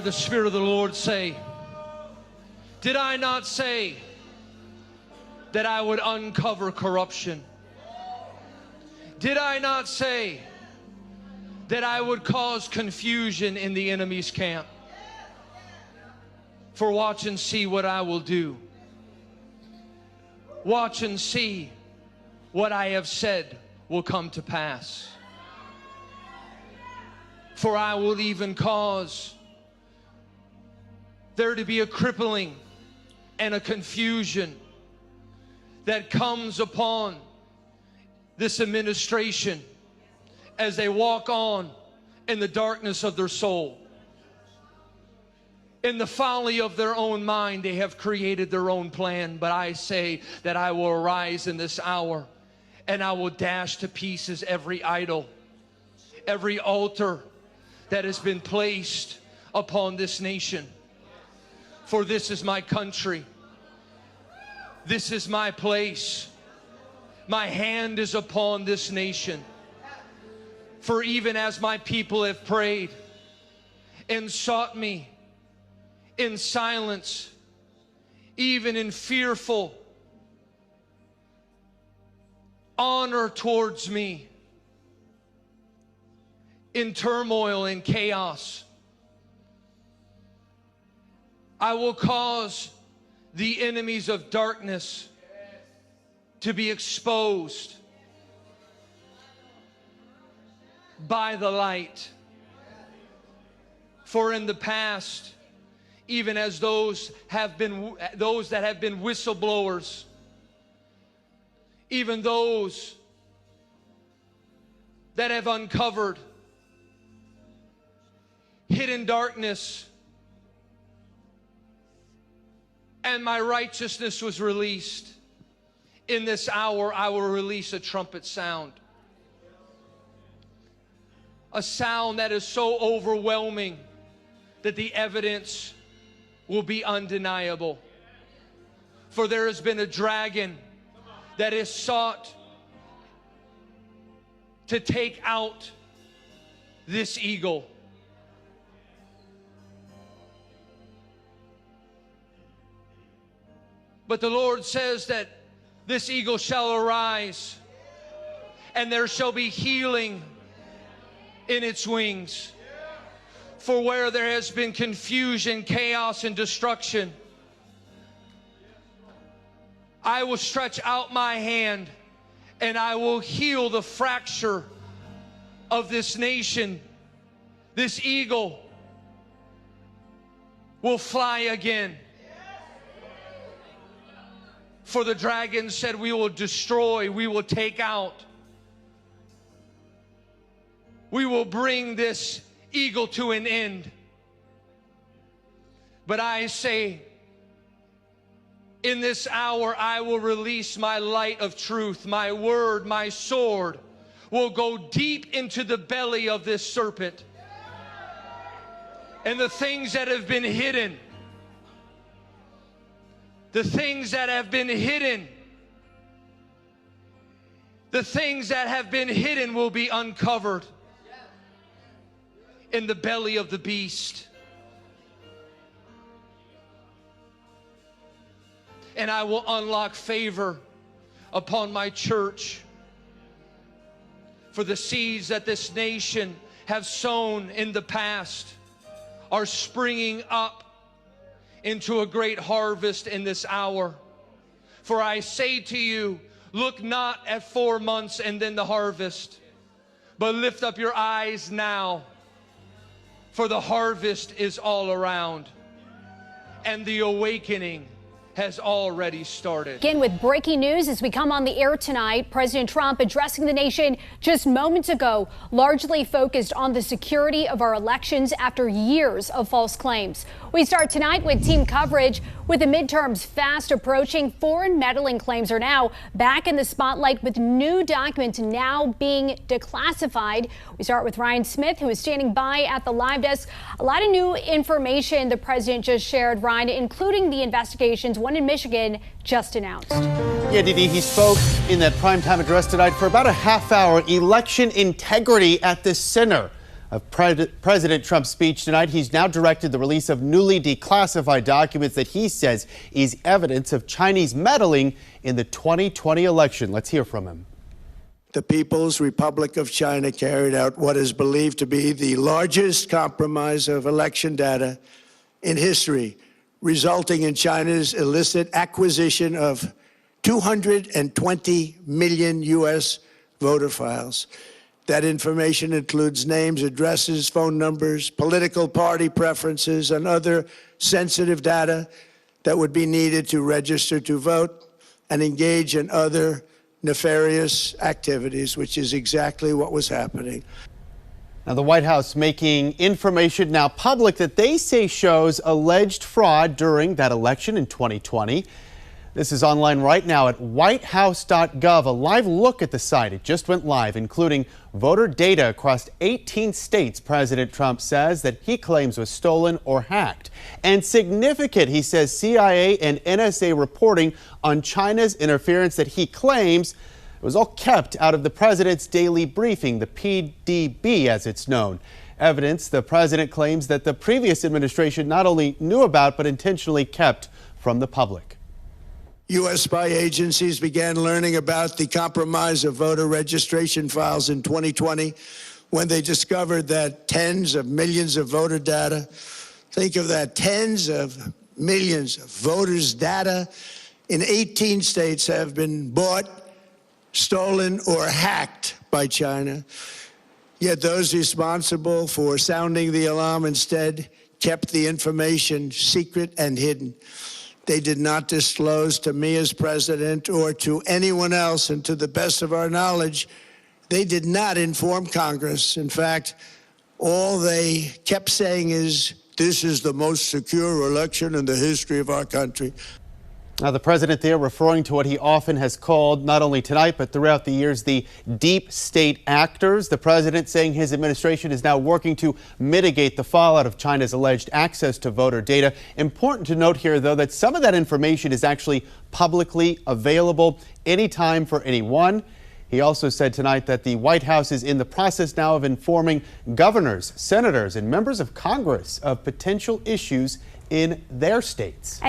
The Spirit of the Lord say, did I not say that I would uncover corruption? Did I not say that I would cause confusion in the enemy's camp? For watch and see what I will do. Watch and see what I have said will come to pass. For I will even cause there to be a crippling and a confusion that comes upon this administration as they walk on in the darkness of their soul. In the folly of their own mind, they have created their own plan. But I say that I will arise in this hour and I will dash to pieces every idol, every altar that has been placed upon this nation. For this is my country. This is my place. My hand is upon this nation. For even as my people have prayed and sought me in silence, even in fearful honor towards me, in turmoil and chaos, I will cause the enemies of darkness to be exposed by the light. For in the past, even as those that have been whistleblowers, even those that have uncovered hidden darkness, and my righteousness was released, in this hour I will release a trumpet sound. A sound that is so overwhelming that the evidence will be undeniable. For there has been a dragon that is sought to take out this eagle. But the Lord says that this eagle shall arise, and there shall be healing in its wings. For where there has been confusion, chaos, and destruction, I will stretch out my hand and I will heal the fracture of this nation. This eagle will fly again. For the dragon said, we will destroy, we will take out. We will bring this eagle to an end. But I say, in this hour I will release my light of truth. My word, my sword will go deep into the belly of this serpent. And the things that have been hidden, the things that have been hidden, the things that have been hidden will be uncovered in the belly of the beast. And I will unlock favor upon my church. For the seeds that this nation have sown in the past are springing up into a great harvest in this hour. For I say to you, look not at 4 months and then the harvest, but lift up your eyes now, for the harvest is all around, and the awakening has already started. Again, with breaking news as we come on the air tonight, President Trump addressing the nation just moments ago, largely focused on the security of our elections after years of false claims. We start tonight with team coverage. With the midterms fast approaching, foreign meddling claims are now back in the spotlight, with new documents now being declassified. We start with Ryan Smith, who is standing by at the live desk. A lot of new information the president just shared, Ryan, including the investigations, one in Michigan just announced. Yeah, Dee Dee, he spoke in that primetime address tonight for about a half hour. Election integrity at the center of President Trump's speech tonight. He's now directed the release of newly declassified documents that he says is evidence of Chinese meddling in the 2020 election. Let's hear from him. The People's Republic of China carried out what is believed to be the largest compromise of election data in history, resulting in China's illicit acquisition of 220 million U.S. voter files. That information includes names, addresses, phone numbers, political party preferences, and other sensitive data that would be needed to register to vote and engage in other nefarious activities, which is exactly what was happening. Now, the White House making information now public that they say shows alleged fraud during that election in 2020. This is online right now at whitehouse.gov. A live look at the site. It just went live, including voter data across 18 states President Trump says that he claims was stolen or hacked. And significant, he says, CIA and NSA reporting on China's interference that he claims was all kept out of the president's daily briefing, the PDB as it's known. Evidence the president claims that the previous administration not only knew about but intentionally kept from the public. U.S. spy agencies began learning about the compromise of voter registration files in 2020 when they discovered that tens of millions of voter data, think of that, tens of millions of voters' data in 18 states have been bought, stolen, or hacked by China. Yet those responsible for sounding the alarm instead kept the information secret and hidden. They did not disclose to me as president or to anyone else, and to the best of our knowledge, they did not inform Congress. In fact, all they kept saying is, this is the most secure election in the history of our country. Now, the president there referring to what he often has called, not only tonight, but throughout the years, the deep state actors. The president saying his administration is now working to mitigate the fallout of China's alleged access to voter data. Important to note here, though, that some of that information is actually publicly available anytime for anyone. He also said tonight that the White House is in the process now of informing governors, senators, and members of Congress of potential issues in their states.